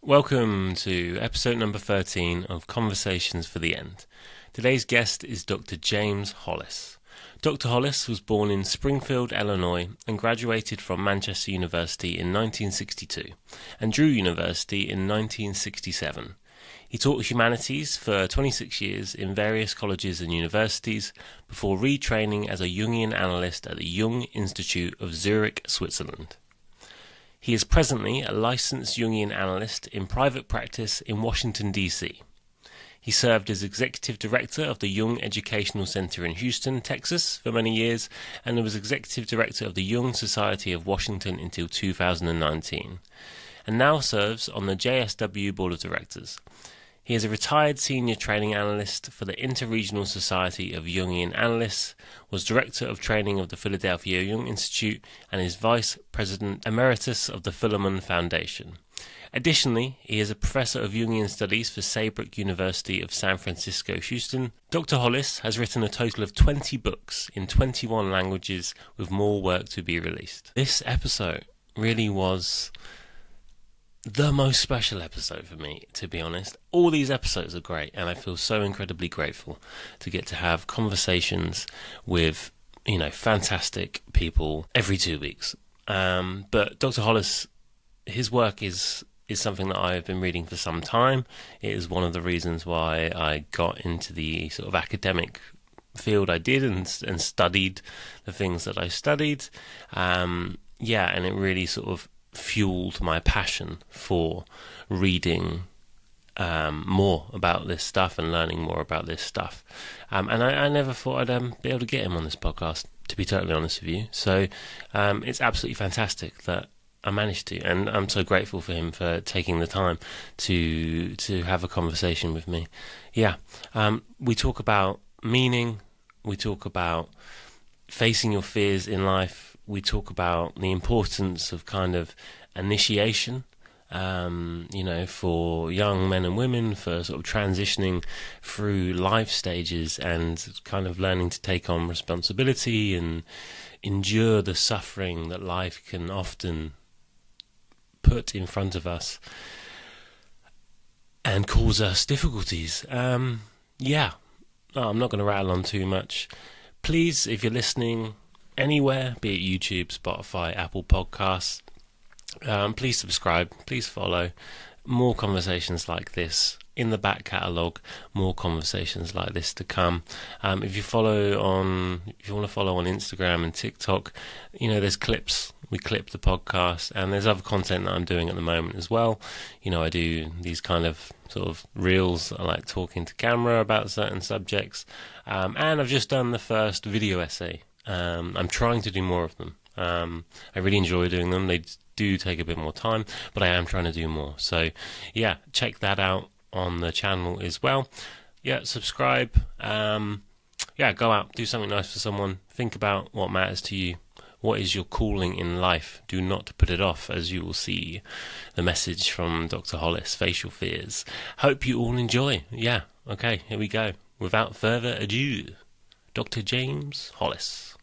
Welcome to episode number 13 of Conversations for the End. Today's guest is Dr. James Hollis. Dr. Hollis was born in Springfield, Illinois, and graduated from Manchester University in 1962 and Drew University in 1967. He taught humanities for 26 years in various colleges and universities before retraining as a Jungian analyst at the Jung Institute of Zurich, Switzerland. He is presently a licensed Jungian analyst in private practice in Washington, D.C. He served as executive director of the Jung Educational Center in Houston, Texas for many years, and was executive director of the Jung Society of Washington until 2019, and now serves on the JSW Board of Directors. He is a retired senior training analyst for the Interregional Society of Jungian Analysts, was director of training of the Philadelphia Jung Institute, and is vice president emeritus of the Huberman Foundation. Additionally, he is a professor of Jungian studies for Saybrook University of San Francisco, Houston. Dr. Hollis has written a total of 20 books in 21 languages, with more work to be released. This episode really was the most special episode for me, to be honest. All these episodes are great, and I feel so incredibly grateful to get to have conversations with, fantastic people every 2 weeks. But Dr. Hollis, his work is something that I've been reading for some time. It is one of the reasons why I got into the sort of academic field I did and studied the things that I studied. And it really sort of fueled my passion for reading more about this stuff and learning more about this stuff. And I never thought I'd be able to get him on this podcast, to be totally honest with you. So it's absolutely fantastic that I managed to, and I'm so grateful for him for taking the time to have a conversation with me. We talk about meaning, we talk about facing your fears in life, we talk about the importance of kind of initiation, for young men and women, for sort of transitioning through life stages and kind of learning to take on responsibility and endure the suffering that life can often put in front of us and cause us difficulties. I'm not going to rattle on too much. Please, if you're listening anywhere, be it YouTube, Spotify, Apple Podcasts, please subscribe, please follow. More conversations like this in the back catalogue, more conversations like this to come. If you want to follow on Instagram and TikTok, there's clips. We clip the podcast, and there's other content that I'm doing at the moment as well. I do these kind of sort of reels. I like talking to camera about certain subjects, and I've just done the first video essay. I'm trying to do more of them. I really enjoy doing them. They do take a bit more time, but I am trying to do more. So, check that out on the channel as well. Subscribe. Go out, do something nice for someone. Think about what matters to you. What is your calling in life? Do not put it off, as you will see the message from Dr. Hollis, Face Your Fears. Hope you all enjoy. Okay, here we go. Without further ado, Dr. James Hollis.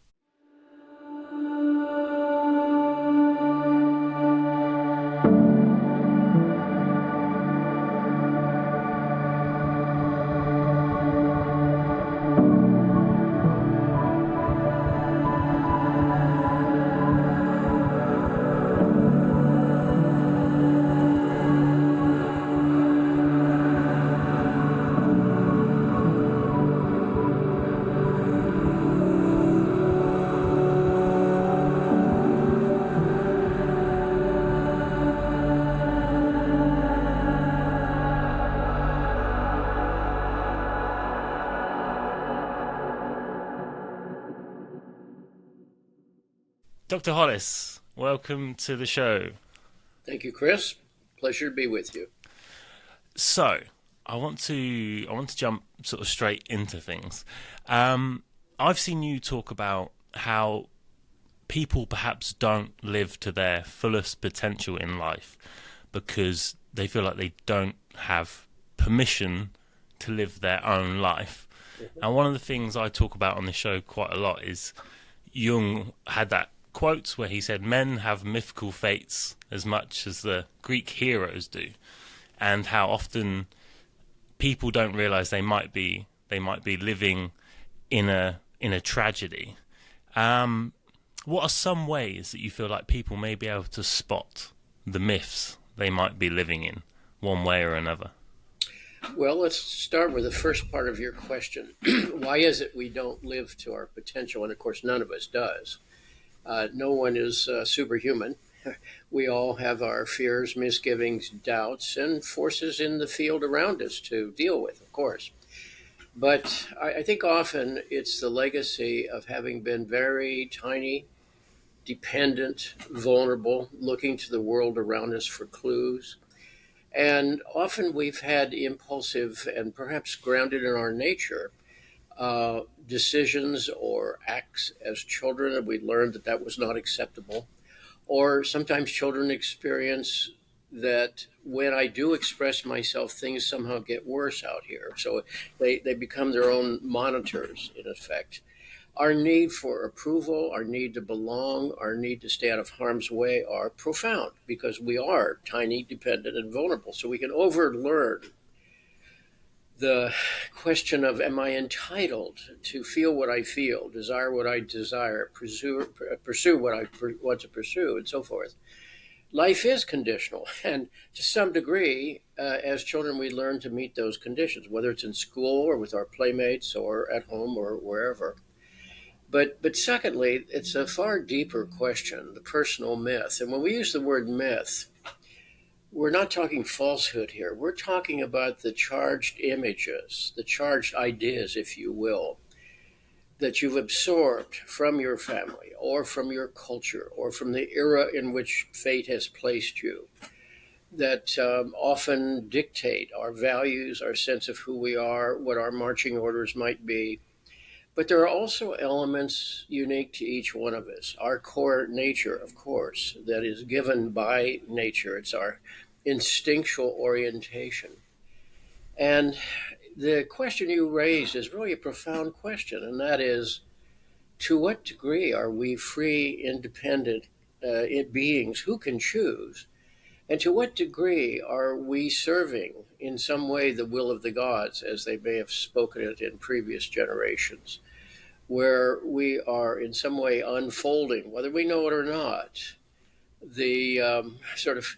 Dr. Hollis, welcome to the show. Thank you, Chris. Pleasure to be with you. So, I want to jump sort of straight into things. I've seen you talk about how people perhaps don't live to their fullest potential in life because they feel like they don't have permission to live their own life. And one of the things I talk about on the show quite a lot is Jung had that quote where he said, men have mythical fates as much as the Greek heroes do. and how often people don't realize they might be living in a tragedy. What are some ways that you feel like people may be able to spot the myths they might be living in, one way or another? Well, let's start with the first part of your question. Why is it we don't live to our potential? And of course, none of us does. No one is superhuman. We all have our fears, misgivings, doubts, and forces in the field around us to deal with, of course. But I think often it's the legacy of having been very tiny, dependent, vulnerable, looking to the world around us for clues. And often we've had impulsive and perhaps grounded in our nature decisions or acts as children, and we learned that that was not acceptable. Or sometimes children experience that when I do express myself, things somehow get worse out here. So they become their own monitors, in effect. Our need for approval, our need to belong, our need to stay out of harm's way are profound because we are tiny, dependent, and vulnerable. So we can overlearn the question of, am I entitled to feel what I feel, desire what I desire, pursue what I want to pursue, and so forth. Life is conditional, and to some degree, as children, we learn to meet those conditions, whether it's in school or with our playmates or at home or wherever. But secondly, it's a far deeper question, the personal myth. And when we use the word myth, we're not talking falsehood here. We're talking about the charged images, the charged ideas, if you will, that you've absorbed from your family or from your culture or from the era in which fate has placed you, that often dictate our values, our sense of who we are, what our marching orders might be. But there are also elements unique to each one of us. Our core nature, of course, that is given by nature. It's our instinctual orientation. And the question you raised is really a profound question, and that is, to what degree are we free, independent beings who can choose? And to what degree are we serving in some way the will of the gods, as they may have spoken it in previous generations, where we are in some way unfolding, whether we know it or not, the sort of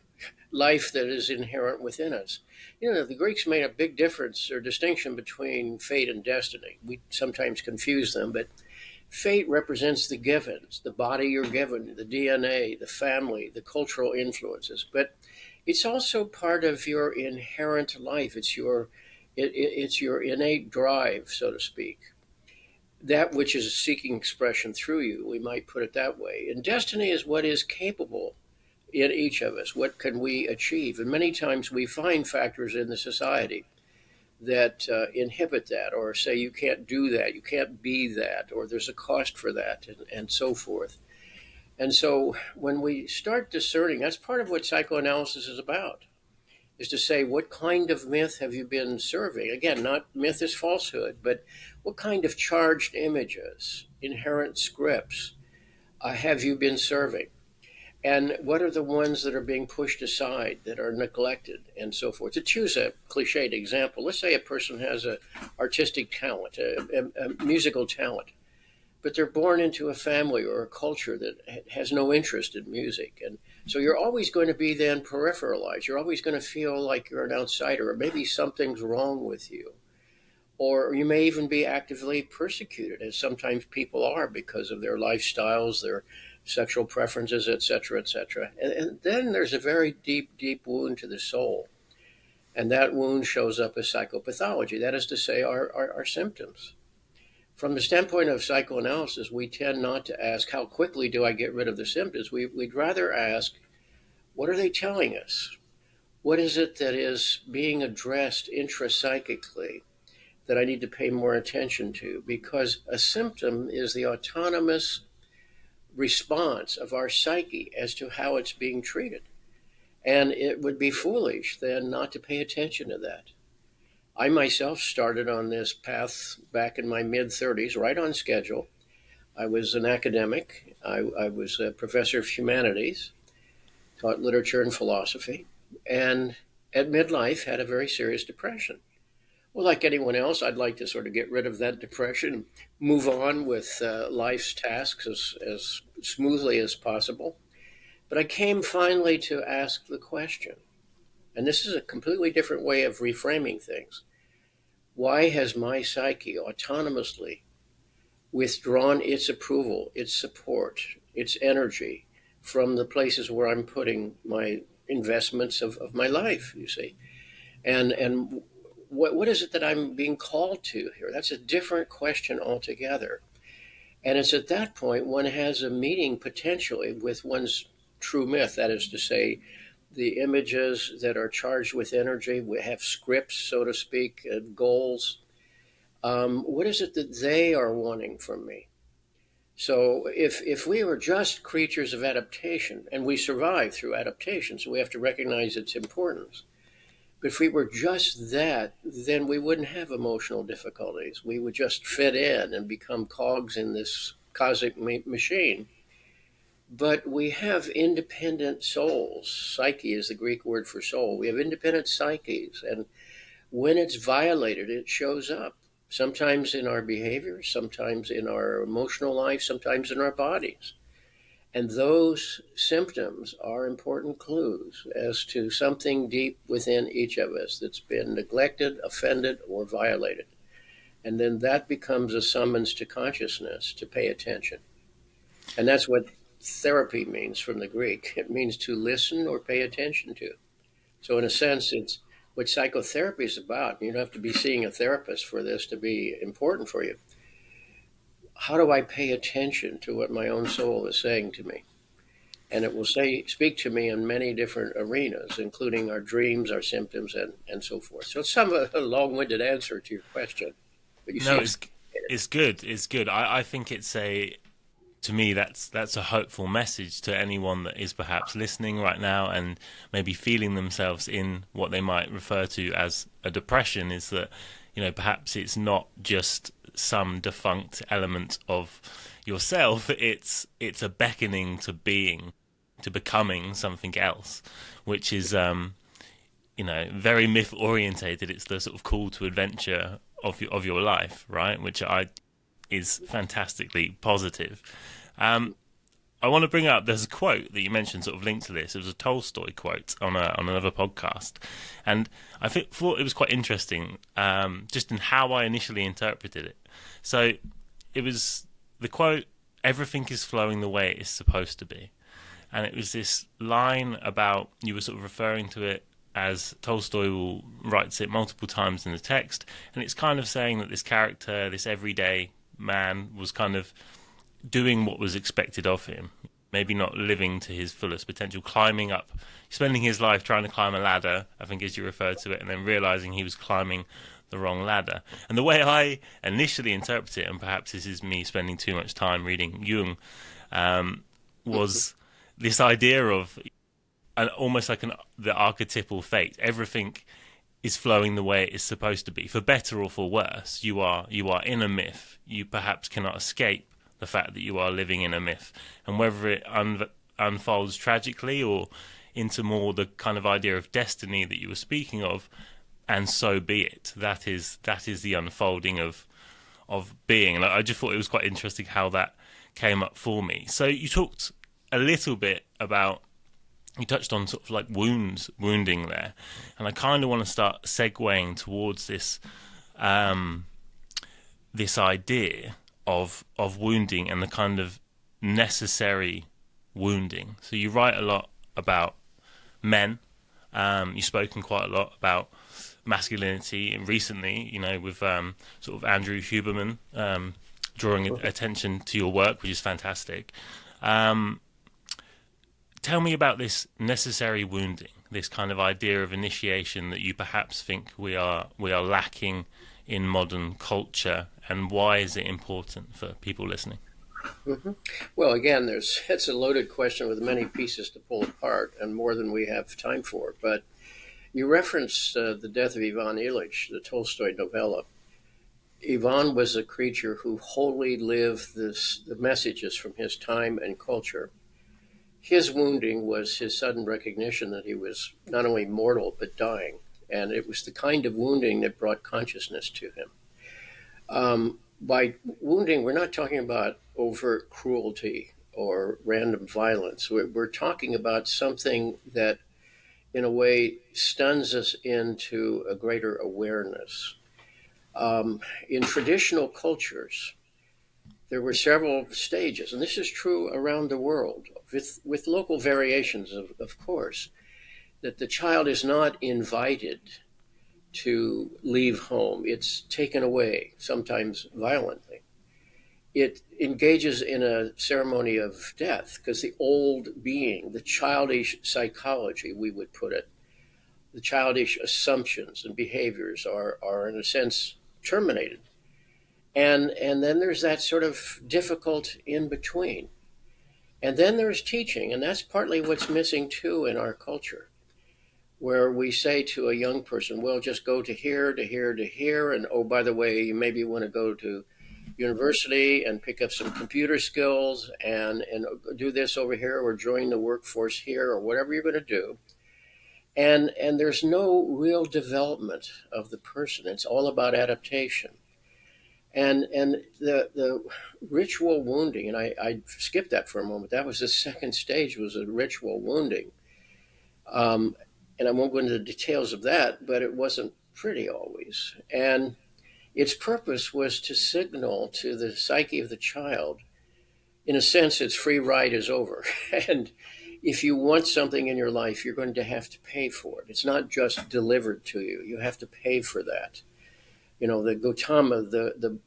life that is inherent within us. You know, the Greeks made a big difference or distinction between fate and destiny. We sometimes confuse them, but fate represents the givens, the body you're given, the DNA, the family, the cultural influences. But it's also part of your inherent life. It's your innate drive, so to speak. That which is seeking expression through you, we might put it that way. And destiny is what is capable in each of us. What can we achieve? And many times we find factors in the society that inhibit that, or say you can't do that, you can't be that, or there's a cost for that, and so forth. And so when we start discerning, that's part of what psychoanalysis is about, is to say, what kind of myth have you been serving? Again, not myth is falsehood, but what kind of charged images, inherent scripts have you been serving? And what are the ones that are being pushed aside, that are neglected, and so forth? To choose a cliched example, let's say a person has an artistic talent, a musical talent, but they're born into a family or a culture that has no interest in music. And so you're always going to be then peripheralized. You're always going to feel like you're an outsider, or maybe something's wrong with you. Or you may even be actively persecuted, as sometimes people are because of their lifestyles, their sexual preferences, et cetera, et cetera. And then there's a very deep, deep wound to the soul. And that wound shows up as psychopathology. That is to say, our symptoms. From the standpoint of psychoanalysis, we tend not to ask, how quickly do I get rid of the symptoms? We'd rather ask, what are they telling us? What is it that is being addressed intrapsychically that I need to pay more attention to? Because a symptom is the autonomous response of our psyche as to how it's being treated. And it would be foolish then not to pay attention to that. I myself started on this path back in my mid-30s, right on schedule. I was an academic. I was a professor of humanities, taught literature and philosophy. And at midlife had a very serious depression. Well, like anyone else, I'd like to sort of get rid of that depression, move on with life's tasks as smoothly as possible. But I came finally to ask the question, and this is a completely different way of reframing things. Why has my psyche autonomously withdrawn its approval, its support, its energy from the places where I'm putting my investments of my life, you see? And what is it that I'm being called to here? That's a different question altogether. And it's at that point one has a meeting potentially with one's true myth, that is to say, the images that are charged with energy, we have scripts, so to speak, goals. What is it that they are wanting from me? So if we were just creatures of adaptation, and we survive through adaptation, so we have to recognize its importance. But if we were just that, then we wouldn't have emotional difficulties. We would just fit in and become cogs in this cosmic machine. But we have independent souls. Psyche is the Greek word for soul. We have independent psyches. And when it's violated, it shows up. Sometimes in our behavior, sometimes in our emotional life, sometimes in our bodies. And those symptoms are important clues as to something deep within each of us that's been neglected, offended, or violated. And then that becomes a summons to consciousness to pay attention. And that's what therapy means from the Greek. It means to listen or pay attention to. So in a sense, it's what psychotherapy is about. You don't have to be seeing a therapist for this to be important for you. How do I pay attention to what my own soul is saying to me? And it will speak to me in many different arenas, including our dreams, our symptoms, and so forth. So it's a long-winded answer to your question. But you No, see, it's good. It's good. I think it's to me that's a hopeful message to anyone that is perhaps listening right now and maybe feeling themselves in what they might refer to as a depression, is that, perhaps it's not just some defunct element of yourself. It's a beckoning to becoming something else, which is very myth orientated. It's the sort of call to adventure of your life, right? Which is fantastically positive. I want to bring up, there's a quote that you mentioned sort of linked to this. It was a Tolstoy quote on another podcast. And I thought it was quite interesting, just in how I initially interpreted it. So it was the quote, "Everything is flowing the way it is supposed to be." And it was this line about, you were sort of referring to it as Tolstoy writes it multiple times in the text. And it's kind of saying that this character, this everyday man, was kind of doing what was expected of him, maybe not living to his fullest potential, climbing up, spending his life trying to climb a ladder, I think as you referred to it, and then realizing he was climbing the wrong ladder. And the way I initially interpret it, and perhaps this is me spending too much time reading Jung, was this idea of almost like the archetypal fate. Everything is flowing the way it is supposed to be, for better or for worse. You are in a myth. You perhaps cannot escape the fact that you are living in a myth, and whether it unfolds tragically or into more the kind of idea of destiny that you were speaking of, and so be it. That is the unfolding of being. And I just thought it was quite interesting how that came up for me. So you talked a little bit about, you touched on sort of like wounding there, and I kind of want to start segueing towards this this idea of wounding and the kind of necessary wounding. So you write a lot about men. You've spoken quite a lot about masculinity, and recently, with sort of Andrew Huberman drawing attention to your work, which is fantastic. Tell me about this necessary wounding, this kind of idea of initiation that you perhaps think we are lacking in modern culture, and why is it important for people listening? Mm-hmm. Well, again, it's a loaded question with many pieces to pull apart, and more than we have time for. But you referenced the death of Ivan Ilyich, the Tolstoy novella. Ivan was a creature who wholly lived the messages from his time and culture. His wounding was his sudden recognition that he was not only mortal, but dying. And it was the kind of wounding that brought consciousness to him. By wounding, we're not talking about overt cruelty or random violence. We're talking about something that, in a way, stuns us into a greater awareness. In traditional cultures, there were several stages, and this is true around the world, with local variations, of course, that the child is not invited to leave home. It's taken away, sometimes violently. It engages in a ceremony of death because the old being, the childish psychology, we would put it, the childish assumptions and behaviors are in a sense terminated. And then there's that sort of difficult in between. And then there's teaching, and that's partly what's missing too in our culture, where we say to a young person, well, just go to here, to here, to here, and oh, by the way, you maybe want to go to university and pick up some computer skills and do this over here, or join the workforce here, or whatever you're going to do. And there's no real development of the person. It's all about adaptation. And the ritual wounding, and I skipped that for a moment. That was the second stage, was a ritual wounding. And I won't go into the details of that, but it wasn't pretty always. And its purpose was to signal to the psyche of the child, in a sense, its free ride is over. And if you want something in your life, you're going to have to pay for it. It's not just delivered to you. You have to pay for that. You know, the Gautama,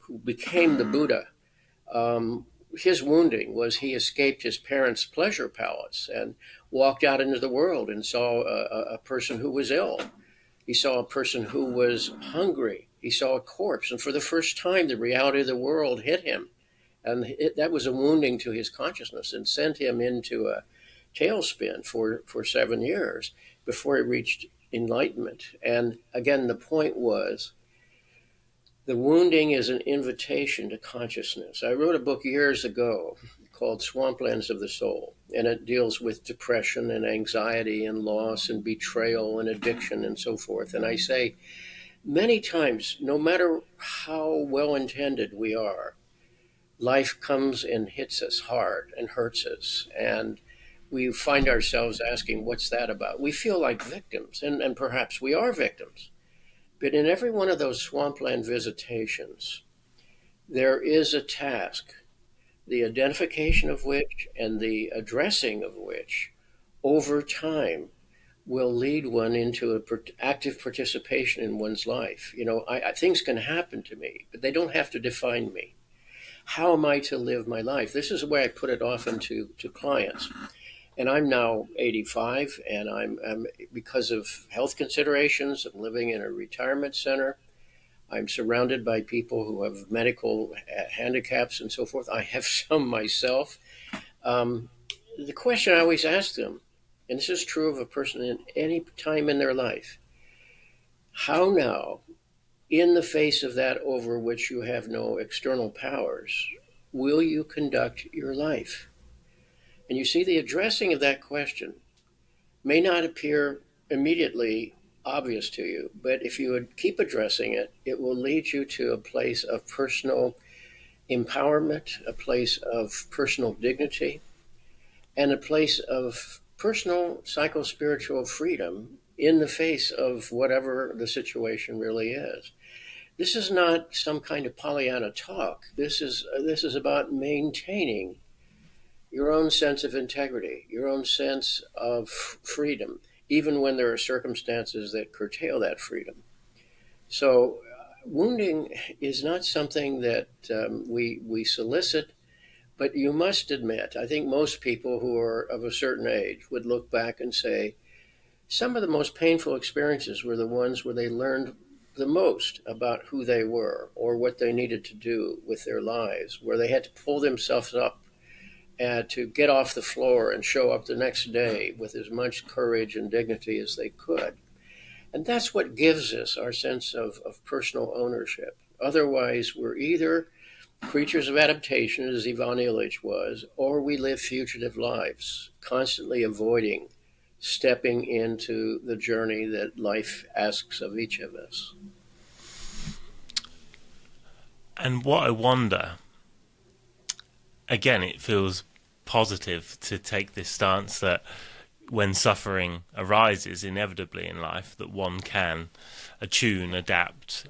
who became the Buddha, his wounding was he escaped his parents' pleasure palace and walked out into the world and saw a person who was ill. He saw a person who was hungry. He saw a corpse. And for the first time, the reality of the world hit him. And that was a wounding to his consciousness and sent him into a tailspin for 7 years before he reached enlightenment. And again, the point was, the wounding is an invitation to consciousness. I wrote a book years ago called Swamplands of the Soul, and it deals with depression and anxiety and loss and betrayal and addiction and so forth. And I say many times, no matter how well-intended we are, life comes and hits us hard and hurts us. And we find ourselves asking, what's that about? We feel like victims, and perhaps we are victims. But in every one of those swampland visitations, there is a task, the identification of which and the addressing of which over time will lead one into active participation in one's life. You know, things can happen to me, but they don't have to define me. How am I to live my life? This is the way I put it often to clients. And I'm now 85, and I'm because of health considerations, I'm living in a retirement center. I'm surrounded by people who have medical handicaps and so forth. I have some myself. The question I always ask them, and this is true of a person in any time in their life, how now, in the face of that over which you have no external powers, will you conduct your life? And you see, the addressing of that question may not appear immediately obvious to you, but if you would keep addressing it, it will lead you to a place of personal empowerment, a place of personal dignity, and a place of personal psychospiritual freedom in the face of whatever the situation really is. This is not some kind of Pollyanna talk. This is about maintaining your own sense of integrity, your own sense of freedom, even when there are circumstances that curtail that freedom. So wounding is not something that we solicit, but you must admit, I think most people who are of a certain age would look back and say, some of the most painful experiences were the ones where they learned the most about who they were or what they needed to do with their lives, where they had to pull themselves up to get off the floor and show up the next day with as much courage and dignity as they could. And that's what gives us our sense of personal ownership. Otherwise, we're either creatures of adaptation, as Ivan Illich was, or we live fugitive lives, constantly avoiding stepping into the journey that life asks of each of us. And what I wonder, again, it feels positive to take this stance that when suffering arises inevitably in life, that one can attune, adapt,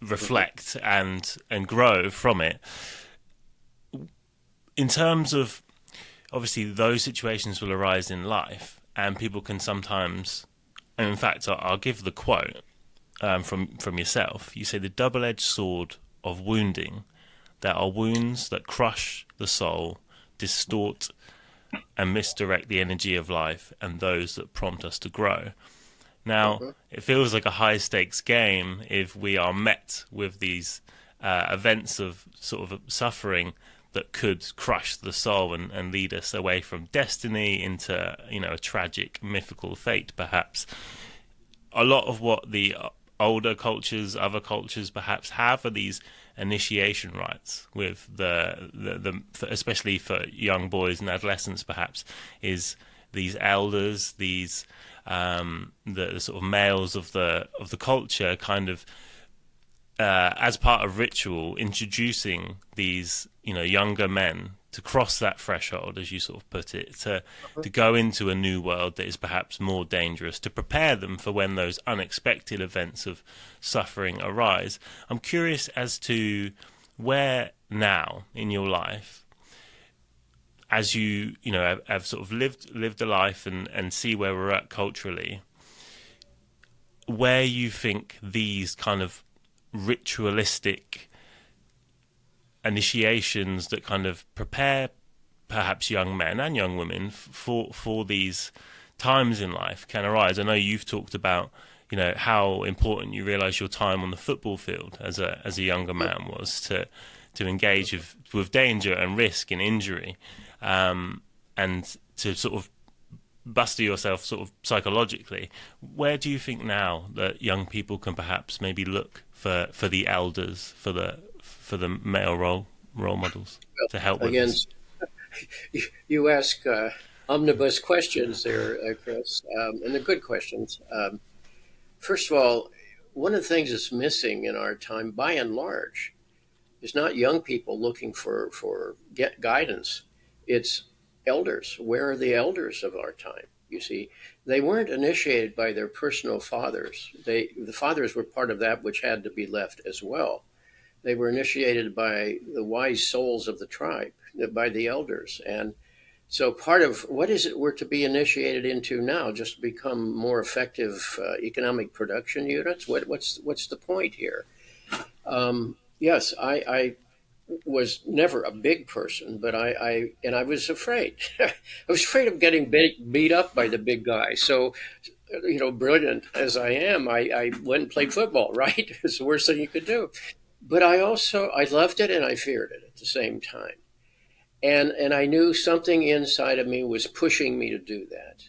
reflect, and grow from it. In terms of, obviously, those situations will arise in life, and people can sometimes, and in fact, I'll give the quote from yourself. You say, the double-edged sword of wounding, there are wounds that crush the soul, distort and misdirect the energy of life, and those that prompt us to grow. Now, it feels like a high-stakes game if we are met with these events of sort of suffering that could crush the soul and lead us away from destiny into, a tragic, mythical fate, perhaps. A lot of what the older cultures, other cultures perhaps have are these initiation rites with the especially for young boys and adolescents, perhaps, is these elders, these the sort of males of the culture, kind of as part of ritual, introducing these younger men to cross that threshold, as you sort of put it, to go into a new world that is perhaps more dangerous, to prepare them for when those unexpected events of suffering arise. I'm curious as to where now in your life, as you have sort of lived a life and see where we're at culturally, where you think these kind of ritualistic initiations that kind of prepare perhaps young men and young women for these times in life can arise. I know you've talked about how important you realise your time on the football field as a younger man was to engage with danger and risk and injury, and to sort of buster yourself sort of psychologically. Where do you think now that young people can perhaps maybe look for the elders, for the male role models to help with this? You ask omnibus questions there, Chris, and they're good questions. First of all, one of the things that's missing in our time, by and large, is not young people looking for guidance. It's elders. Where are the elders of our time? You see, they weren't initiated by their personal fathers. The fathers were part of that which had to be left as well. They were initiated by the wise souls of the tribe, by the elders. And so part of what is it we're to be initiated into now, just to become more effective economic production units? What's the point here? Yes, I was never a big person, but I was afraid. I was afraid of getting beat up by the big guy. So, brilliant as I am, I went and played football, right? It's the worst thing you could do. But I loved it and I feared it at the same time. And I knew something inside of me was pushing me to do that.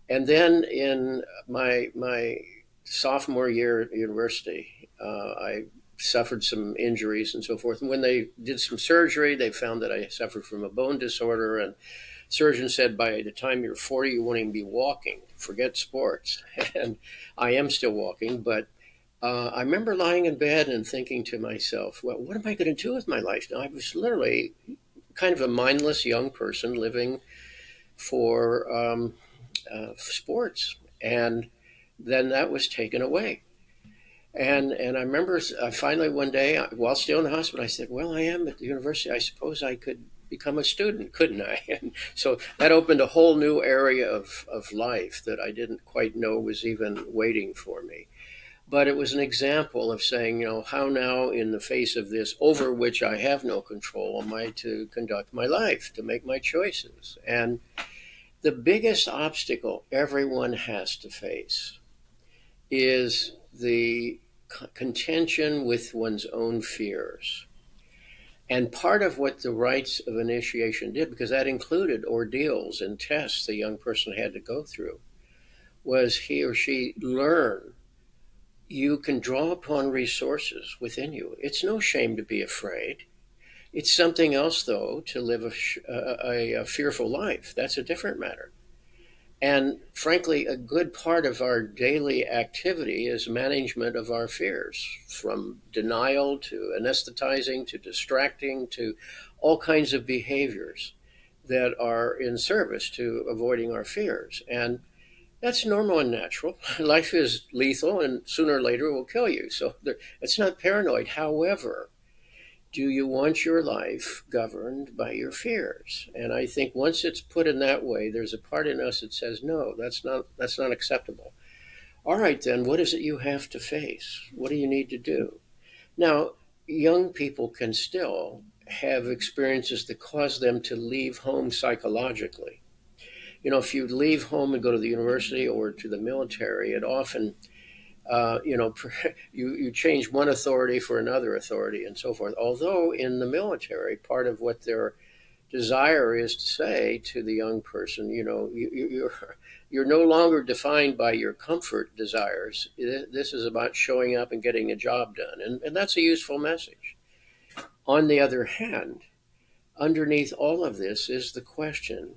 And then in my sophomore year at university, I suffered some injuries and so forth. And when they did some surgery, they found that I suffered from a bone disorder. And surgeon said, by the time you're 40, you won't even be walking. Forget sports. And I am still walking, but I remember lying in bed and thinking to myself, well, what am I going to do with my life now? I was literally kind of a mindless young person living for sports. And then that was taken away. And I remember finally one day, while still in the hospital, I said, well, I am at the university. I suppose I could become a student, couldn't I? And so that opened a whole new area of life that I didn't quite know was even waiting for me. But it was an example of saying, how now in the face of this over which I have no control am I to conduct my life, to make my choices? And the biggest obstacle everyone has to face is the contention with one's own fears. And part of what the rites of initiation did, because that included ordeals and tests the young person had to go through, was he or she learn you can draw upon resources within you. It's no shame to be afraid. It's something else, though, to live a fearful life. That's a different matter. And frankly, a good part of our daily activity is management of our fears, from denial to anesthetizing to distracting to all kinds of behaviors that are in service to avoiding our fears. And that's normal and natural. Life is lethal, and sooner or later it will kill you. So it's not paranoid. However, do you want your life governed by your fears? And I think once it's put in that way, there's a part in us that says, no, that's not acceptable. All right, then, what is it you have to face? What do you need to do? Now, young people can still have experiences that cause them to leave home psychologically. If you leave home and go to the university or to the military, it often you change one authority for another authority and so forth. Although in the military, part of what their desire is to say to the young person, you're no longer defined by your comfort desires. This is about showing up and getting a job done, and that's a useful message. On the other hand, underneath all of this is the question: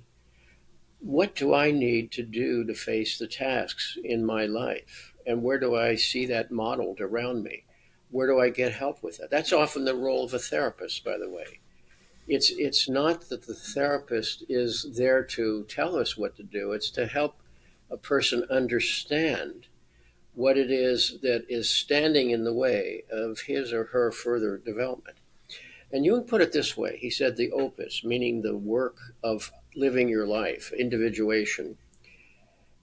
what do I need to do to face the tasks in my life? And where do I see that modeled around me? Where do I get help with that? That's often the role of a therapist, by the way. It's not that the therapist is there to tell us what to do. It's to help a person understand what it is that is standing in the way of his or her further development. And Jung put it this way. He said the opus, meaning the work of living your life, individuation,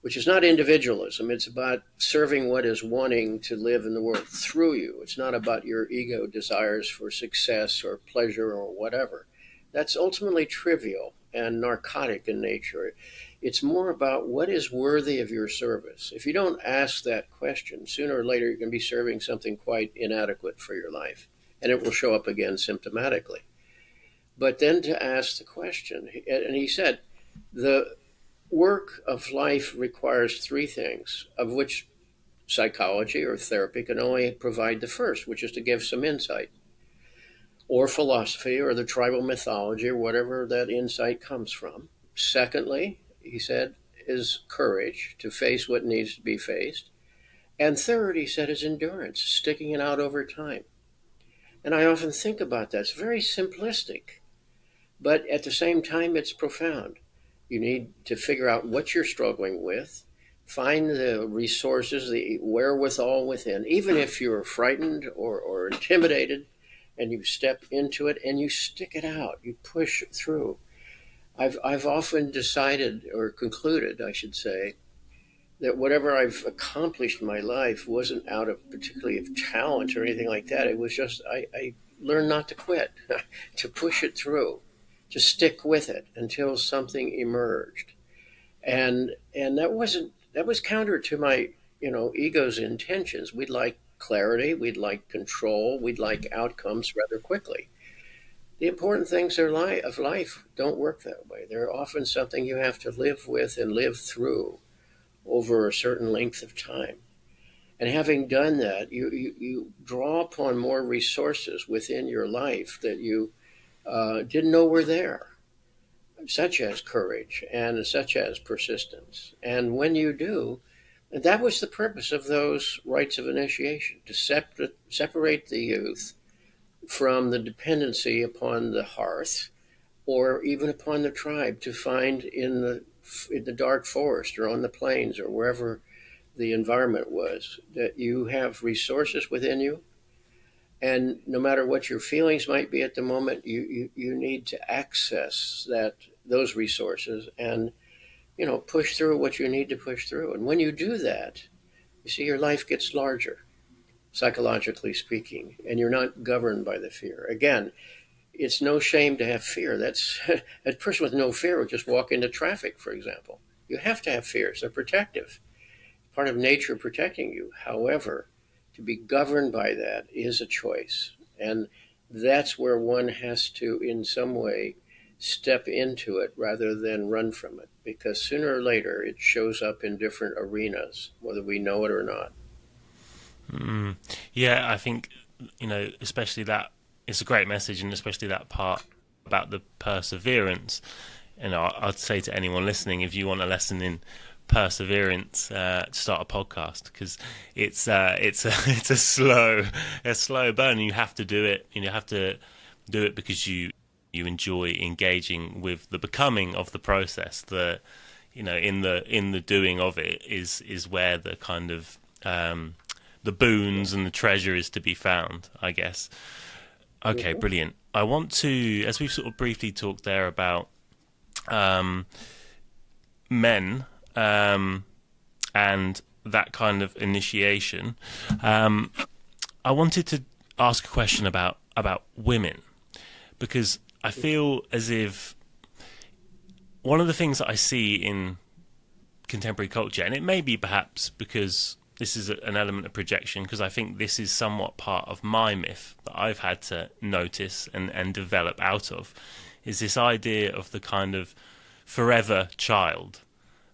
which is not individualism. It's about serving what is wanting to live in the world through you. It's not about your ego desires for success or pleasure or whatever. That's ultimately trivial and narcotic in nature. It's more about what is worthy of your service. If you don't ask that question, sooner or later you're going to be serving something quite inadequate for your life, and it will show up again symptomatically. But then to ask the question, and he said, the work of life requires three things, of which psychology or therapy can only provide the first, which is to give some insight, or philosophy or the tribal mythology or whatever that insight comes from. Secondly, he said, is courage to face what needs to be faced. And third, he said, is endurance, sticking it out over time. And I often think about that. It's very simplistic, but at the same time, it's profound. You need to figure out what you're struggling with, find the resources, the wherewithal within, even if you're frightened or intimidated, and you step into it and you stick it out, you push through. I've often decided, or concluded, I should say, that whatever I've accomplished in my life wasn't out of particularly of talent or anything like that. It was just I learned not to quit, to push it through, to stick with it until something emerged. And that was counter to my ego's intentions. We'd like clarity, we'd like control, we'd like outcomes rather quickly. The important things of life don't work that way. They're often something you have to live with and live through over a certain length of time. And having done that, you draw upon more resources within your life that you didn't know were there, such as courage and such as persistence. And when you do, that was the purpose of those rites of initiation, to separate the youth from the dependency upon the hearth or even upon the tribe, to find in the dark forest or on the plains or wherever the environment was, that you have resources within you. And no matter what your feelings might be at the moment, you need to access those resources and push through what you need to push through. And when you do that, you see your life gets larger, psychologically speaking, and you're not governed by the fear. Again, it's no shame to have fear. That's a person with no fear would just walk into traffic, for example. You have to have fears. They're protective, part of nature protecting you. However, to be governed by that is a choice. And that's where one has to, in some way, step into it rather than run from it. Because sooner or later, it shows up in different arenas, whether we know it or not. Yeah, I think, especially that it's a great message, and especially that part about the perseverance. I'd say to anyone listening, if you want a lesson in perseverance, start a podcast, because it's a slow burn. And you have to do it. You have to do it because you enjoy engaging with the becoming of the process. In the doing of it is where the kind of the boons and the treasure is to be found, I guess. Okay, Mhm. brilliant. I want to, as we've sort of briefly talked there about men, and that kind of initiation, I wanted to ask a question about women, because I feel as if one of the things that I see in contemporary culture, and it may be perhaps because this is an element of projection, because I think this is somewhat part of my myth that I've had to notice and develop out of, is this idea of the kind of forever child.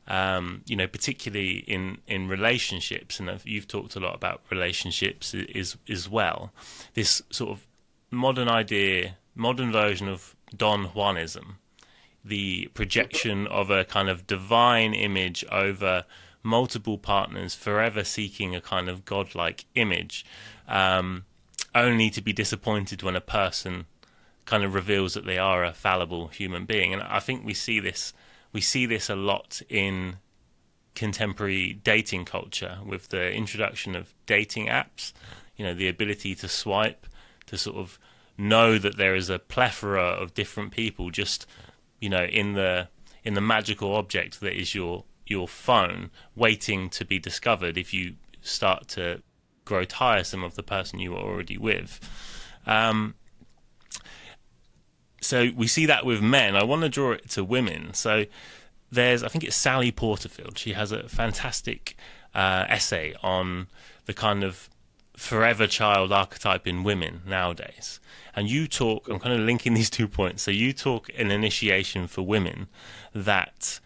Particularly in relationships, and you've talked a lot about relationships as well. This sort of modern version of Don Juanism, the projection of a kind of divine image over multiple partners, forever seeking a kind of godlike image, only to be disappointed when a person kind of reveals that they are a fallible human being. And I think we see this a lot in contemporary dating culture with the introduction of dating apps. The ability to swipe, to sort of know that there is a plethora of different people just in the magical object that is your phone, waiting to be discovered if you start to grow tiresome of the person you are already with. So we see that with men. I want to draw it to women. So I think it's Sally Porterfield. She has a fantastic essay on the kind of forever child archetype in women nowadays. And you talk, I'm kind of linking these 2 points. So you talk an initiation for women, that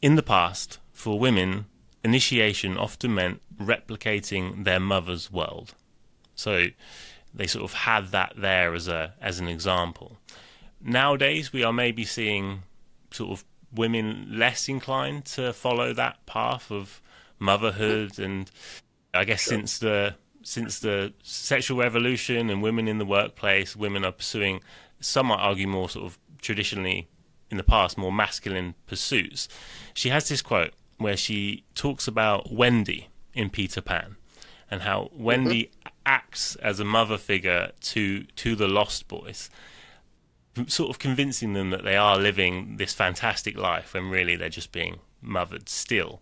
in the past, for women, initiation often meant replicating their mother's world. So they sort of had that there as an example. Nowadays, we are maybe seeing sort of women less inclined to follow that path of motherhood, and I guess Sure. since the sexual revolution and women in the workplace, women are pursuing, some might argue, more sort of traditionally in the past, more masculine pursuits. She has this quote where she talks about Wendy in Peter Pan, and how Hmm. Wendy acts as a mother figure to the Lost Boys, sort of convincing them that they are living this fantastic life when really they're just being mothered still.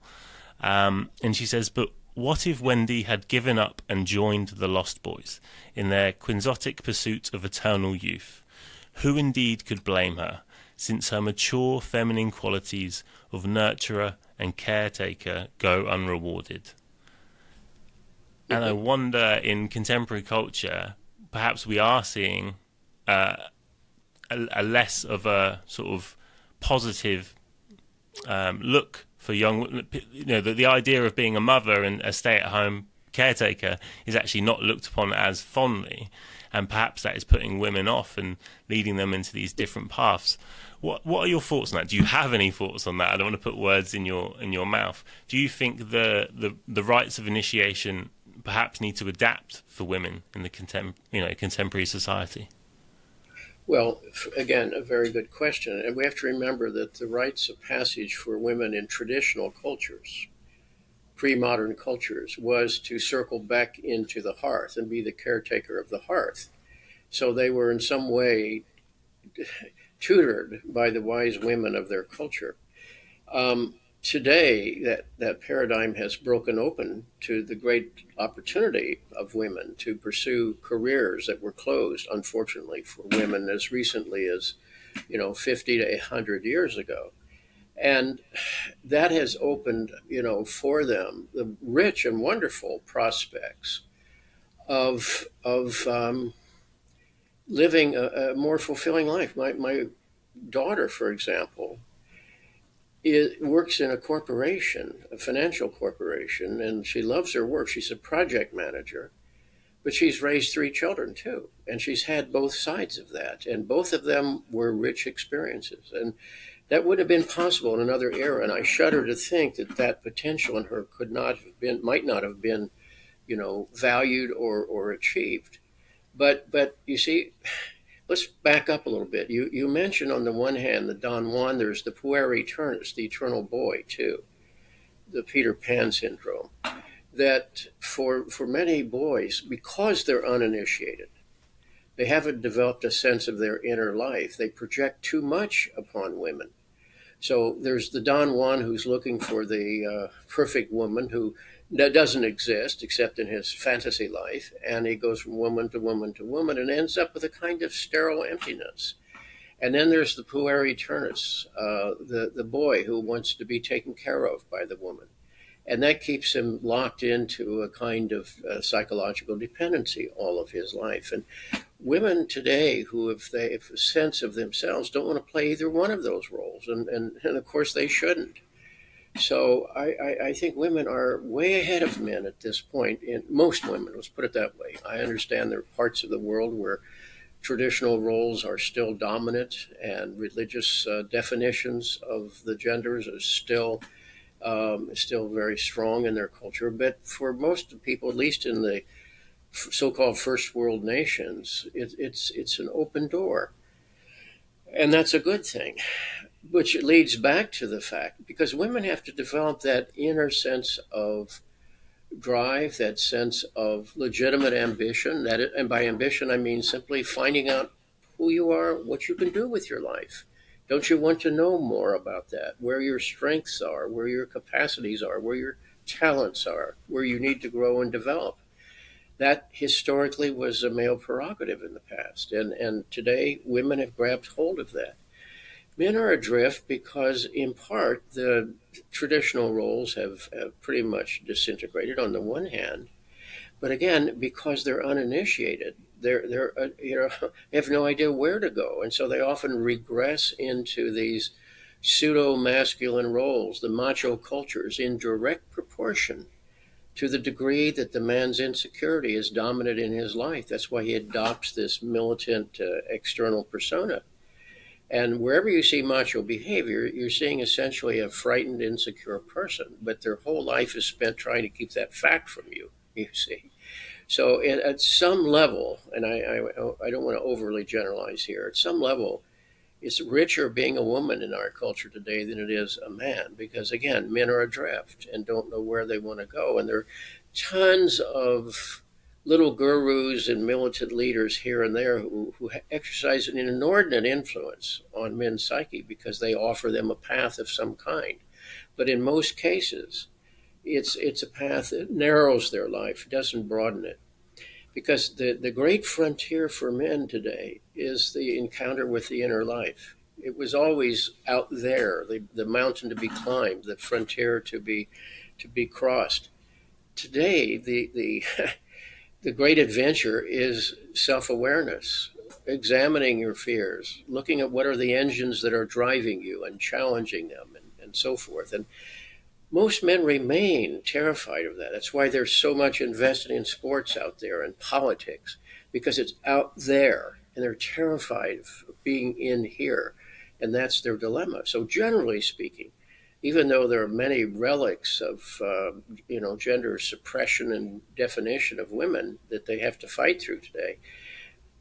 And she says, but what if Wendy had given up and joined the Lost Boys in their quixotic pursuit of eternal youth? Who indeed could blame her, since her mature feminine qualities of nurturer and caretaker go unrewarded? And I Hmm. wonder, in contemporary culture, perhaps we are seeing a less of a sort of positive look for young. The idea of being a mother and a stay-at-home caretaker is actually not looked upon as fondly, and perhaps that is putting women off and leading them into these different paths. What are your thoughts on that? Do you have any thoughts on that? I don't want to put words in your mouth. Do you think the rites of initiation perhaps need to adapt for women in the contemporary society? Well, again, a very good question. And we have to remember that the rites of passage for women in traditional cultures, pre modern cultures, was to circle back into the hearth and be the caretaker of the hearth. So they were in some way tutored by the wise women of their culture. Today, that paradigm has broken open to the great opportunity of women to pursue careers that were closed, unfortunately, for women as recently as 50 to 100 years ago. And that has opened, for them the rich and wonderful prospects of living a more fulfilling life. My daughter, for example, works in a corporation, a financial corporation, and she loves her work. She's a project manager, but she's raised 3 children too, and she's had both sides of that, and both of them were rich experiences, and that would have been possible in another era. And I shudder to think that that potential in her could not have been, might not have been, valued or achieved. But you see, let's back up a little bit. You mentioned on the one hand the Don Juan, there's the puer aeternus, the eternal boy too, the Peter Pan syndrome. That for many boys, because they're uninitiated, they haven't developed a sense of their inner life. They project too much upon women. So there's the Don Juan who's looking for the perfect woman who doesn't exist except in his fantasy life, and he goes from woman to woman to woman and ends up with a kind of sterile emptiness. And then there's the puer aeternus, the boy who wants to be taken care of by the woman. And that keeps him locked into a kind of psychological dependency all of his life. And women today who, if they have a sense of themselves, don't want to play either one of those roles. And of course, they shouldn't. So I think women are way ahead of men at this point. In most women, let's put it that way. I understand there are parts of the world where traditional roles are still dominant and religious definitions of the genders are still very strong in their culture. But for most people, at least in the so-called first world nations, it's an open door. And that's a good thing, which leads back to the fact, because women have to develop that inner sense of drive, that sense of legitimate ambition. And by ambition, I mean simply finding out who you are, what you can do with your life. Don't you want to know more about that? Where your strengths are, where your capacities are, where your talents are, where you need to grow and develop. That historically was a male prerogative in the past. And today, women have grabbed hold of that. Men are adrift because, in part, the traditional roles have pretty much disintegrated on the one hand. But again, because they're uninitiated, they have no idea where to go, and so they often regress into these pseudo-masculine roles, the macho cultures, in direct proportion to the degree that the man's insecurity is dominant in his life. That's why he adopts this militant external persona. And wherever you see macho behavior, you're seeing essentially a frightened, insecure person, but their whole life is spent trying to keep that fact from you, you see. So at some level, and I don't want to overly generalize here, at some level, it's richer being a woman in our culture today than it is a man, because again, men are adrift and don't know where they want to go. And there are tons of little gurus and militant leaders here and there who exercise an inordinate influence on men's psyche because they offer them a path of some kind. But in most cases, it's a path that narrows their life, doesn't broaden it. Because the great frontier for men today is the encounter with the inner life. It was always out there, the mountain to be climbed, the frontier to be crossed. Today, the the great adventure is self-awareness, examining your fears, looking at what are the engines that are driving you and challenging them and so forth. And most men remain terrified of that. That's why there's so much invested in sports out there and politics, because it's out there and they're terrified of being in here. And that's their dilemma. So generally speaking, even though there are many relics of, gender suppression and definition of women that they have to fight through today,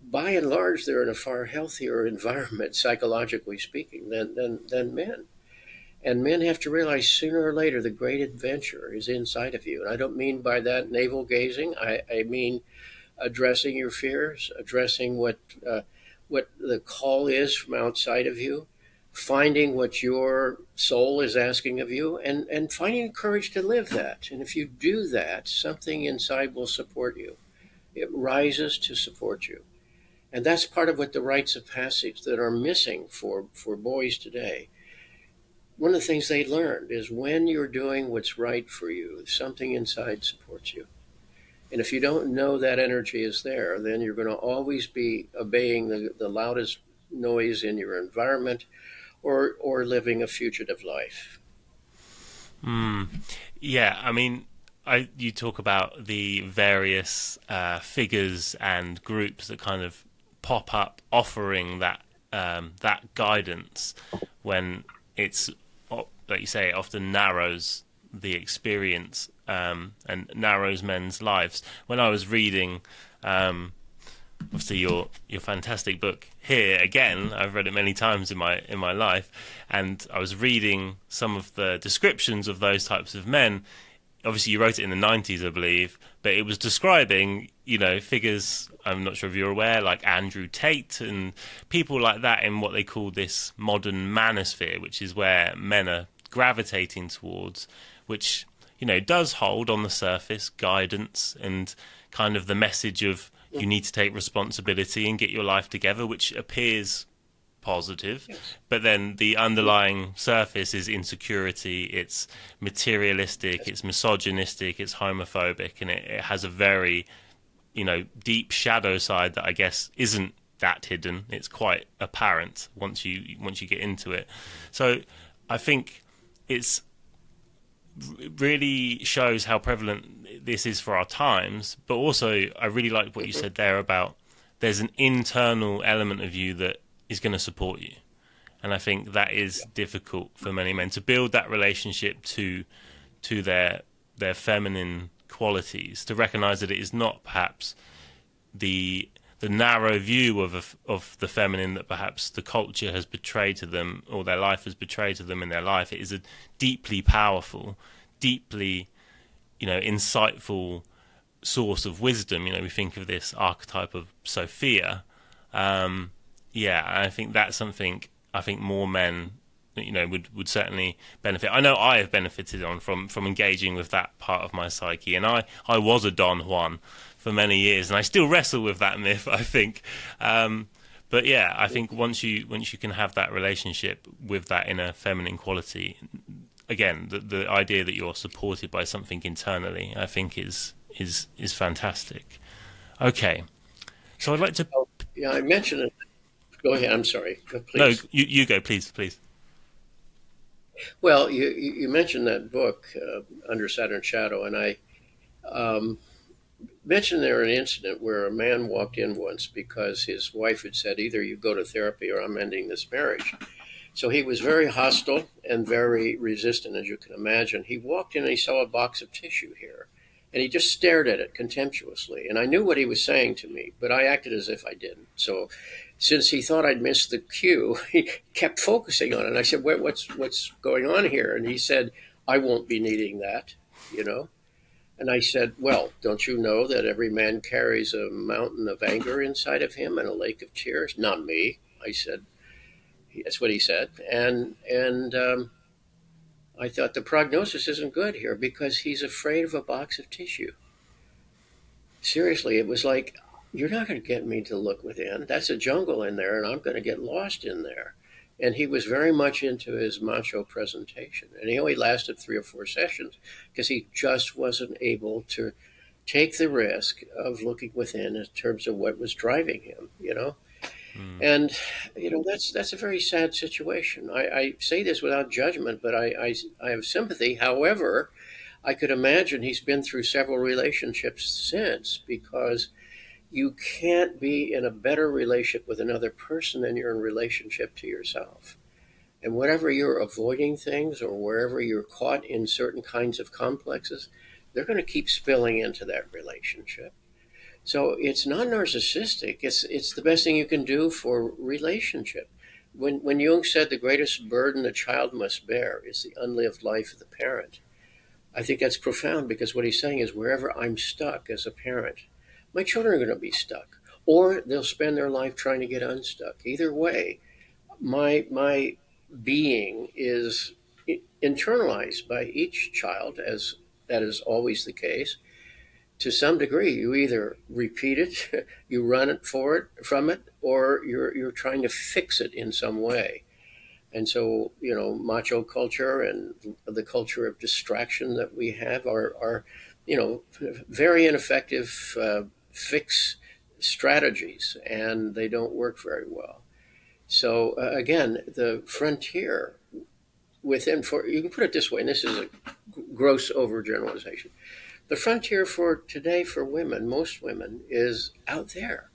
by and large, they're in a far healthier environment, psychologically speaking, than men. And men have to realize sooner or later the great adventure is inside of you. And I don't mean by that navel gazing. I mean addressing your fears, addressing what the call is from outside of you, finding what your soul is asking of you, and finding courage to live that. And if you do that, something inside will support you. It rises to support you. And that's part of what the rites of passage that are missing for boys today. One of the things they learned is when you're doing what's right for you, something inside supports you. And if you don't know that energy is there, then you're going to always be obeying the loudest noise in your environment, or living a fugitive life. Yeah, I mean, you talk about the various figures and groups that kind of pop up offering that guidance when it's, like you say, it often narrows the experience and narrows men's lives. When I was reading, obviously your fantastic book here again, I've read it many times in my life, and I was reading some of the descriptions of those types of men. Obviously you wrote it in the 90s, I believe, but it was describing, figures, I'm not sure if you're aware, like Andrew Tate and people like that in what they call this modern manosphere, which is where men are gravitating towards, which, does hold on the surface guidance and kind of the message of you need to take responsibility and get your life together, which appears positive, yes. But then the underlying surface is insecurity, it's materialistic, yes. It's misogynistic, it's homophobic, and it has a very, deep shadow side that I guess isn't that hidden. It's quite apparent once you get into it. So I think it really shows how prevalent this is for our times, but also I really like what you said there about there's an internal element of you that is going to support you. And I think that is difficult for many men to build that relationship to their feminine qualities, to recognize that it is not perhaps the narrow view of the feminine that perhaps the culture has betrayed to them or their life has betrayed to them in their life. It is a deeply powerful, deeply, insightful source of wisdom. We think of this archetype of Sophia. I think that's something I think more men, would certainly benefit. I know I have benefited from engaging with that part of my psyche, and I was a Don Juan for many years, and I still wrestle with that myth, I think. But yeah, I think once you can have that relationship with that inner feminine quality, again, the idea that you're supported by something internally, I think is fantastic. Okay, so I'd like to. Yeah, I mentioned it. Go ahead. I'm sorry. Please. No, you go, please. Well, you mentioned that book, Under Saturn's Shadow, and I mentioned there an incident where a man walked in once because his wife had said, either you go to therapy or I'm ending this marriage. So he was very hostile and very resistant, as you can imagine. He walked in and he saw a box of tissue here, and he just stared at it contemptuously. And I knew what he was saying to me, but I acted as if I didn't. So since he thought I'd missed the cue, he kept focusing on it. And I said, what's going on here? And he said, I won't be needing that, And I said, well, don't you know that every man carries a mountain of anger inside of him and a lake of tears? Not me, I said. That's what he said. And I thought the prognosis isn't good here because he's afraid of a box of tissue. Seriously, it was like, you're not going to get me to look within. That's a jungle in there, and I'm going to get lost in there. And he was very much into his macho presentation. And he only lasted 3 or 4 sessions because he just wasn't able to take the risk of looking within in terms of what was driving him, And, that's a very sad situation. I say this without judgment, but I have sympathy. However, I could imagine he's been through several relationships since, because you can't be in a better relationship with another person than you're in relationship to yourself. And whatever you're avoiding things or wherever you're caught in certain kinds of complexes, they're going to keep spilling into that relationship. So it's not narcissistic. It's the best thing you can do for relationship. When Jung said the greatest burden a child must bear is the unlived life of the parent, I think that's profound, because what he's saying is wherever I'm stuck as a parent, my children are going to be stuck, or they'll spend their life trying to get unstuck. Either way, my being is internalized by each child, as that is always the case. To some degree, you either repeat it, you run from it, or you're trying to fix it in some way. And so, macho culture and the culture of distraction that we have are very ineffective fix strategies, and they don't work very well. So again, the frontier within, for you can put it this way, and this is a gross overgeneralization. The frontier for today for women, most women, is out there.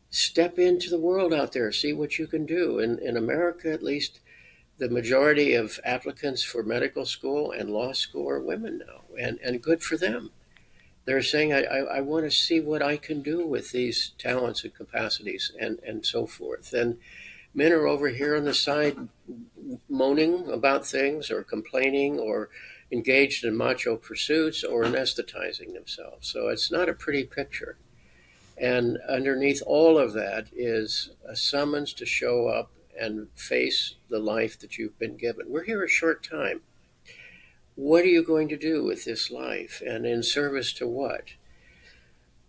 Step into the world out there, see what you can do. In America, at least, the majority of applicants for medical school and law school are women now, and good for them. They're saying, I want to see what I can do with these talents and capacities and so forth. And men are over here on the side moaning about things or complaining or engaged in macho pursuits or anesthetizing themselves. So it's not a pretty picture. And underneath all of that is a summons to show up and face the life that you've been given. We're here a short time. What are you going to do with this life, and in service to what?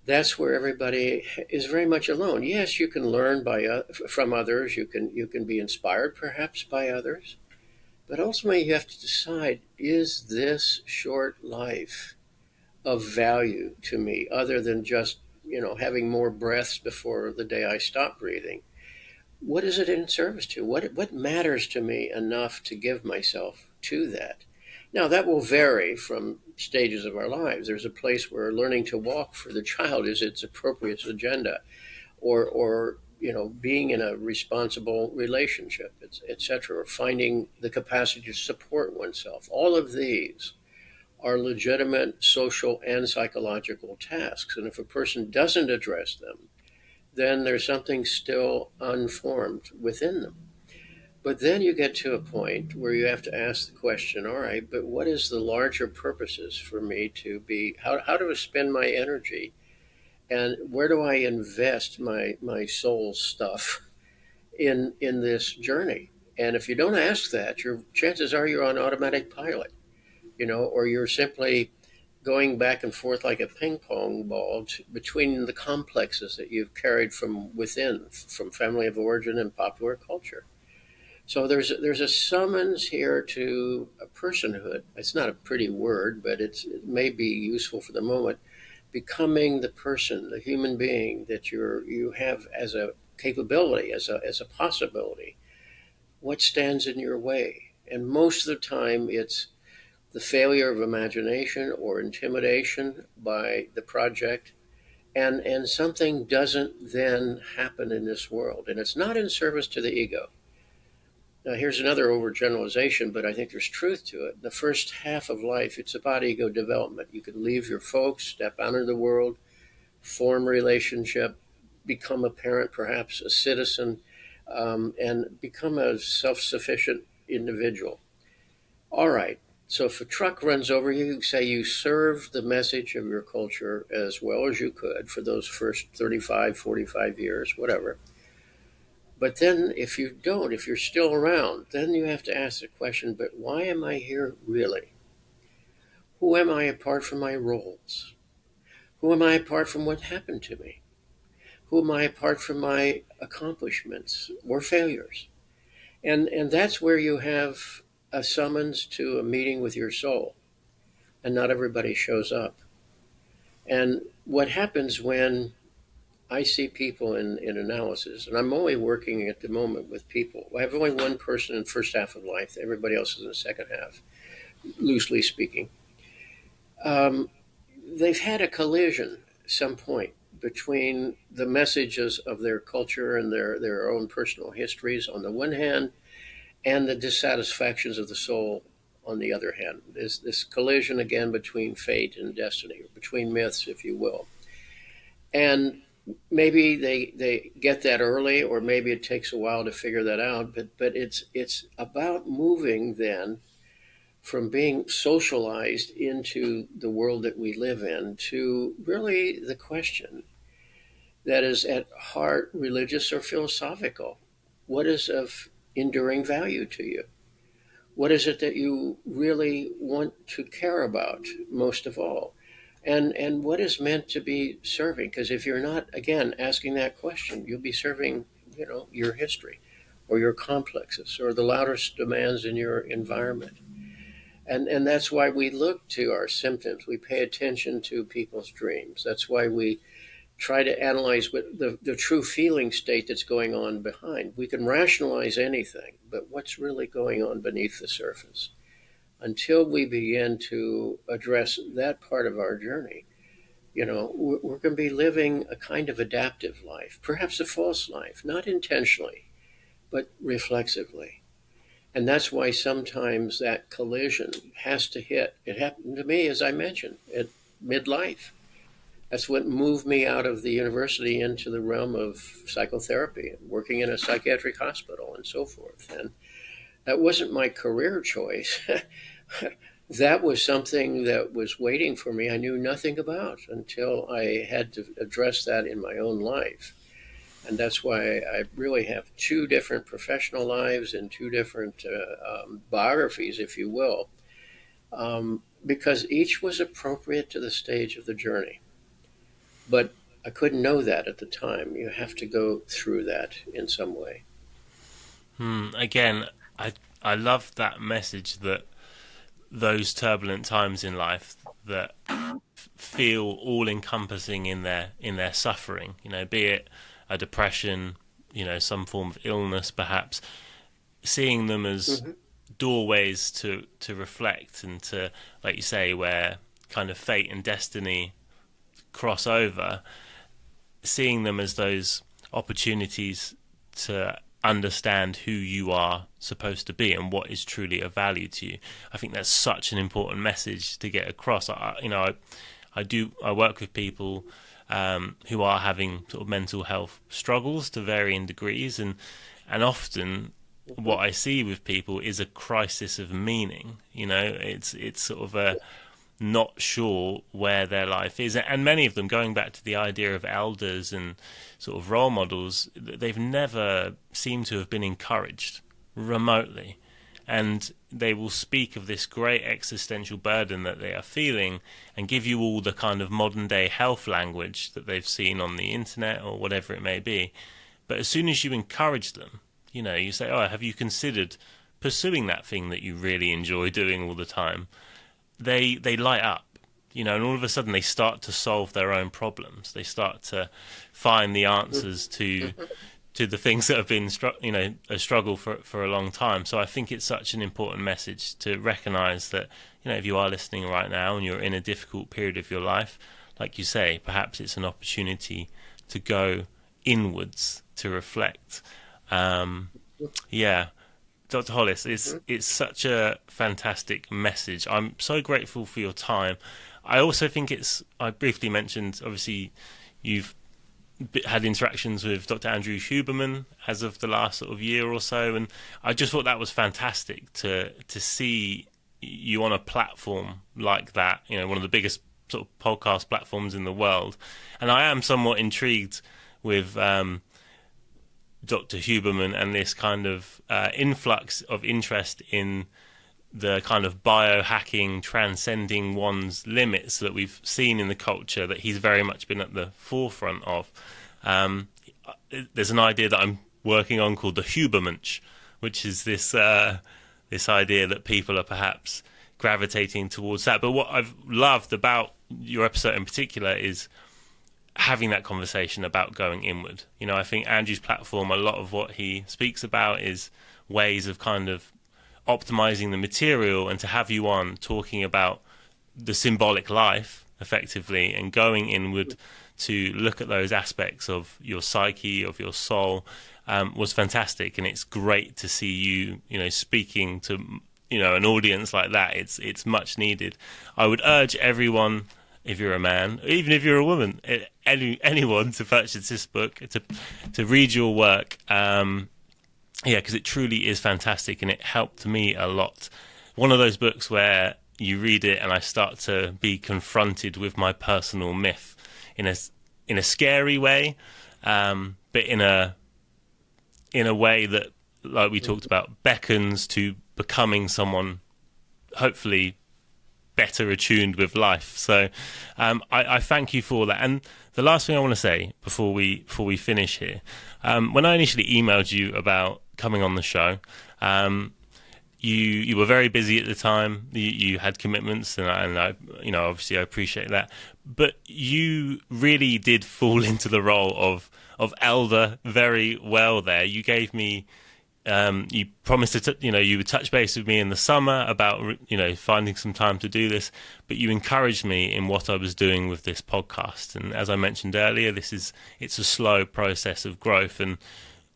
That's where everybody is very much alone. Yes, you can learn from others. You can be inspired perhaps by others, but ultimately you have to decide: is this short life of value to me, other than just having more breaths before the day I stop breathing? What is it in service to? What matters to me enough to give myself to that? Now, that will vary from stages of our lives. There's a place where learning to walk for the child is its appropriate agenda, or being in a responsible relationship, etc., or finding the capacity to support oneself. All of these are legitimate social and psychological tasks. And if a person doesn't address them, then there's something still unformed within them. But then you get to a point where you have to ask the question, all right, but what is the larger purposes for me to be, how do I spend my energy, and where do I invest my soul stuff in this journey? And if you don't ask that, your chances are you're on automatic pilot, or you're simply going back and forth like a ping pong ball between the complexes that you've carried from within, from family of origin and popular culture. So there's a summons here to a personhood. It's not a pretty word, but it may be useful for the moment. Becoming the person, the human being that you have as a capability, as a possibility. What stands in your way? And most of the time, it's the failure of imagination or intimidation by the project, and something doesn't then happen in this world, and it's not in service to the ego. Now, here's another overgeneralization, but I think there's truth to it. The first half of life, it's about ego development. You can leave your folks, step out into the world, form relationship, become a parent, perhaps a citizen, and become a self-sufficient individual. All right. So if a truck runs over you, you say you served the message of your culture as well as you could for those first 35, 45 years, whatever. But then if you don't, if you're still around, then you have to ask the question, but why am I here really? Who am I apart from my roles? Who am I apart from what happened to me? Who am I apart from my accomplishments or failures? And that's where you have a summons to a meeting with your soul, and not everybody shows up. And what happens when I see people in analysis, and I'm only working at the moment with people. I have only one person in the first half of life. Everybody else is in the second half, loosely speaking. They've had a collision at some point between the messages of their culture and their own personal histories on the one hand, and the dissatisfactions of the soul on the other hand. There's this collision again between fate and destiny, or between myths, if you will. And maybe they get that early, or maybe it takes a while to figure that out. But it's about moving then from being socialized into the world that we live in to really the question that is at heart religious or philosophical. What is of enduring value to you? What is it that you really want to care about most of all? And what is meant to be serving? Because if you're not, again, asking that question, you'll be serving, your history or your complexes or the loudest demands in your environment. And that's why we look to our symptoms. We pay attention to people's dreams. That's why we try to analyze what the true feeling state that's going on behind. We can rationalize anything, but what's really going on beneath the surface? Until we begin to address that part of our journey, we're going to be living a kind of adaptive life, perhaps a false life, not intentionally, but reflexively. And that's why sometimes that collision has to hit. It happened to me, as I mentioned, at midlife. That's what moved me out of the university into the realm of psychotherapy and working in a psychiatric hospital and so forth. And that wasn't my career choice. That was something that was waiting for me I knew nothing about until I had to address that in my own life. And that's why I really have two different professional lives and two different biographies, if you will, because each was appropriate to the stage of the journey. But I couldn't know that at the time. You have to go through that in some way. Again, I love that message that those turbulent times in life that feel all encompassing in their suffering, be it a depression, some form of illness, perhaps, seeing them as doorways to reflect and to, like you say, where kind of fate and destiny cross over, seeing them as those opportunities to understand who you are supposed to be and what is truly of value to you. I think that's such an important message to get across. I work with people who are having sort of mental health struggles to varying degrees, and often what I see with people is a crisis of meaning. It's sort of a not sure where their life is, and many of them, going back to the idea of elders and sort of role models, they've never seemed to have been encouraged remotely, and they will speak of this great existential burden that they are feeling and give you all the kind of modern day health language that they've seen on the internet or whatever it may be. But as soon as you encourage them, you say, oh, have you considered pursuing that thing that you really enjoy doing all the time? They light up, and all of a sudden they start to solve their own problems. They start to find the answers to the things that have been a struggle for a long time. So I think it's such an important message to recognize that, if you are listening right now and you're in a difficult period of your life, like you say, perhaps it's an opportunity to go inwards, to reflect. Dr. Hollis, it's such a fantastic message. I'm so grateful for your time. I also think I briefly mentioned, obviously, you've had interactions with Dr. Andrew Huberman as of the last sort of year or so, and I just thought that was fantastic to see you on a platform like that, one of the biggest sort of podcast platforms in the world. And I am somewhat intrigued with Dr. Huberman and this kind of influx of interest in the kind of biohacking, transcending one's limits that we've seen in the culture that he's very much been at the forefront of. There's an idea that I'm working on called the Hubermench, which is this idea that people are perhaps gravitating towards that. But what I've loved about your episode in particular is having that conversation about going inward. I think Andrew's platform, a lot of what he speaks about is ways of kind of optimizing the material, and to have you on talking about the symbolic life effectively and going inward to look at those aspects of your psyche, of your soul, was fantastic. And it's great to see you, speaking to, an audience like that. It's much needed. I would urge everyone, if you're a man, even if you're a woman, anyone, to purchase this book, to read your work. Because it truly is fantastic, and it helped me a lot. One of those books where you read it and I start to be confronted with my personal myth in a scary way, but in a way that, like we talked about, beckons to becoming someone hopefully better attuned with life. So I thank you for that. And the last thing I want to say before we finish here, when I initially emailed you about coming on the show, you were very busy at the time. You had commitments, and I obviously I appreciate that. But you really did fall into the role of elder very well there. You gave me you promised to, you would touch base with me in the summer about, finding some time to do this, but you encouraged me in what I was doing with this podcast. And as I mentioned earlier, it's a slow process of growth, and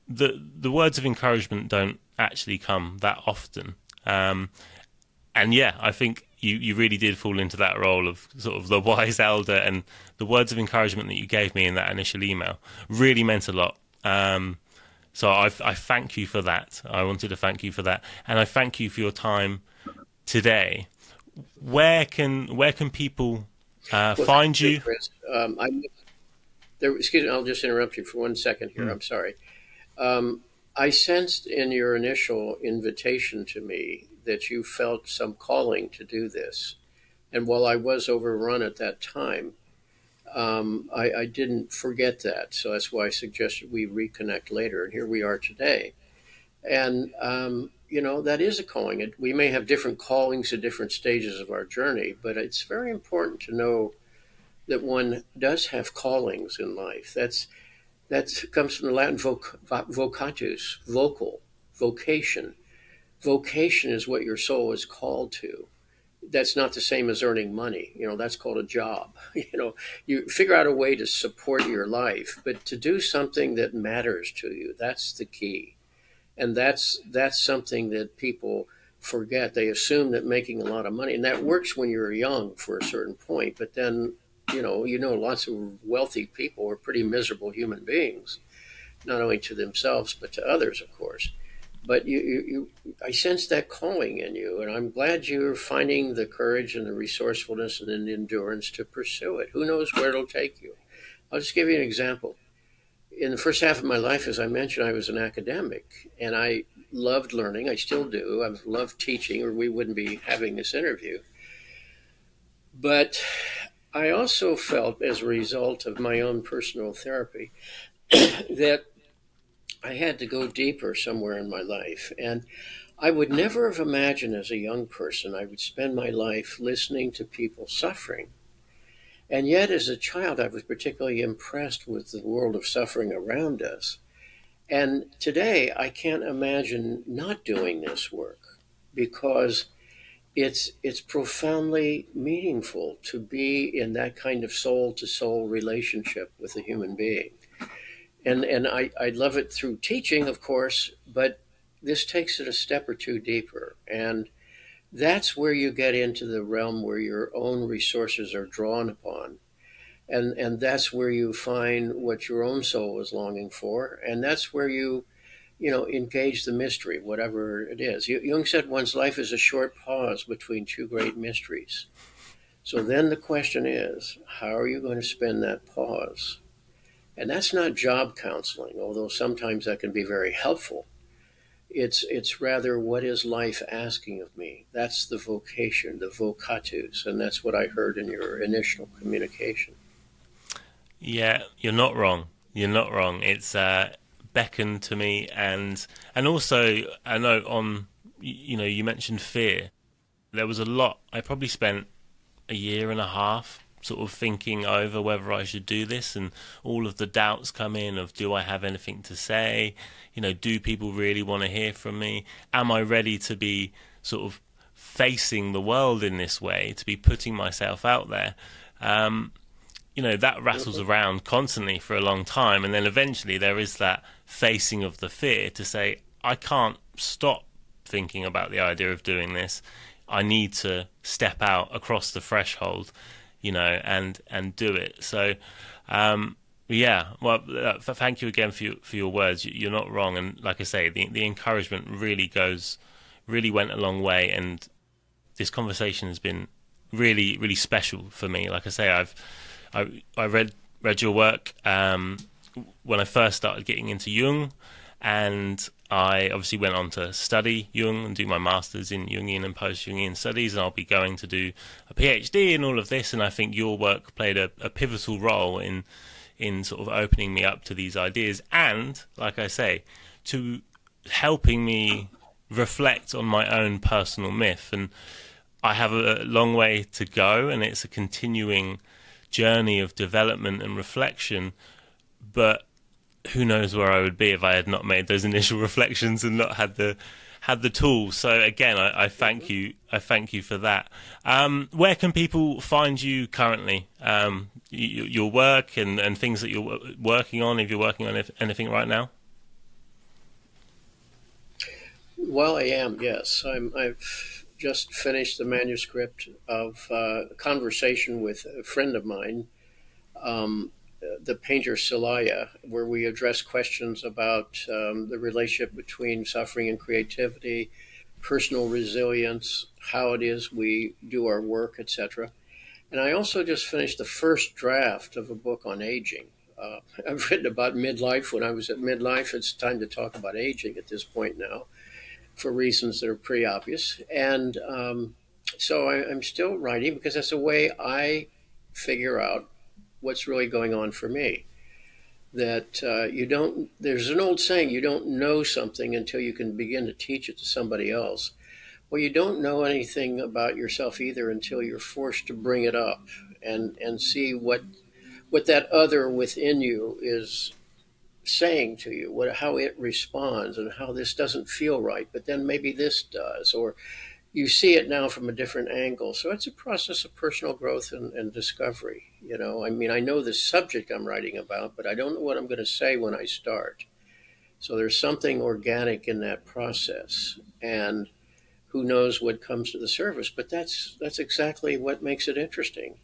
the words of encouragement don't actually come that often. And yeah, I think you really did fall into that role of sort of the wise elder, and the words of encouragement that you gave me in that initial email really meant a lot. So I thank you for that. I wanted to thank you for that, and I thank you for your time today. Where can people find you? Chris. Excuse me, I'll just interrupt you for 1 second here. I'm sorry. I sensed in your initial invitation to me that you felt some calling to do this, and while I was overrun at that time, I didn't forget that. So that's why I suggested we reconnect later. And here we are today. And, that is a calling. We may have different callings at different stages of our journey, but it's very important to know that one does have callings in life. That comes from the Latin vocatus, vocal, vocation. Vocation is what your soul is called to. That's not the same as earning money. That's called a job. You figure out a way to support your life, but to do something that matters to you, that's the key. And that's something that people forget. They assume that making a lot of money, and that works when you're young for a certain point, but then, lots of wealthy people are pretty miserable human beings, not only to themselves, but to others, of course. But I sense that calling in you, and I'm glad you're finding the courage and the resourcefulness and the endurance to pursue it. Who knows where it'll take you? I'll just give you an example. In the first half of my life, as I mentioned, I was an academic, and I loved learning. I still do. I love teaching, or we wouldn't be having this interview. But I also felt, as a result of my own personal therapy, that I had to go deeper somewhere in my life. And I would never have imagined as a young person I would spend my life listening to people suffering. And yet, as a child, I was particularly impressed with the world of suffering around us. And today, I can't imagine not doing this work, because it's profoundly meaningful to be in that kind of soul-to-soul relationship with a human being. And I love it through teaching, of course, but this takes it a step or two deeper. And that's where you get into the realm where your own resources are drawn upon. And that's where you find what your own soul is longing for. And that's where you engage the mystery, whatever it is. Jung said one's life is a short pause between two great mysteries. So then the question is, how are you going to spend that pause? And that's not job counseling, although sometimes that can be very helpful. It's rather, what is life asking of me? That's the vocation, the vocatus, and that's what I heard in your initial communication. Yeah, you're not wrong. You're not wrong. It's beckoned to me, and also I know you mentioned fear. There was a lot. I probably spent a year and a half sort of thinking over whether I should do this, and all of the doubts come in of, do I have anything to say? Do people really want to hear from me? Am I ready to be sort of facing the world in this way, to be putting myself out there? That rattles around constantly for a long time, and then eventually there is that facing of the fear to say, I can't stop thinking about the idea of doing this. I need to step out across the threshold, and do it. So, thank you again for your words. You're not wrong, and like I say, the encouragement really went a long way, and this conversation has been really, really special for me. Like I say, I read your work when I first started getting into Jung, and I obviously went on to study Jung and do my master's in Jungian and post-Jungian studies, and I'll be going to do a PhD in all of this, and I think your work played a pivotal role in sort of opening me up to these ideas, and, like I say, to helping me reflect on my own personal myth. And I have a long way to go, and it's a continuing journey of development and reflection. But who knows where I would be if I had not made those initial reflections and not had the tools. So again, I thank you. I thank you for that. Where can people find you currently? Your work and things that you're working on, if you're working on anything right now? Well, I am, yes. I've just finished the manuscript of a conversation with a friend of mine, the painter Celaya, where we address questions about the relationship between suffering and creativity, personal resilience, how it is we do our work, etc. And I also just finished the first draft of a book on aging. I've written about midlife. When I was at midlife, it's time to talk about aging at this point now, for reasons that are pretty obvious. And so I'm still writing because that's a way I figure out what's really going on for me. That there's an old saying, you don't know something until you can begin to teach it to somebody else. Well, you don't know anything about yourself either until you're forced to bring it up and see what that other within you is saying to you, how it responds and how this doesn't feel right, but then maybe this does, or you see it now from a different angle. So it's a process of personal growth and discovery. I mean, I know the subject I'm writing about, but I don't know what I'm going to say when I start. So there's something organic in that process, and who knows what comes to the surface, but that's exactly what makes it interesting.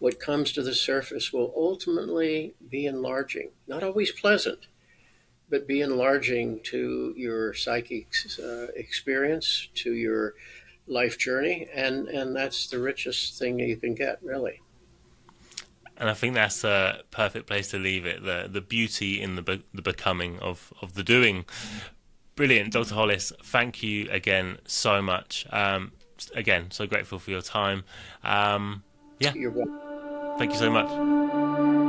What comes to the surface will ultimately be enlarging, not always pleasant, but be enlarging to your psychic experience, to your life journey, and that's the richest thing you can get, really. And I think that's a perfect place to leave it. The beauty in the becoming of the doing. Brilliant, Dr. Hollis. Thank you again so much. Again, so grateful for your time. Yeah. You're welcome. Thank you so much.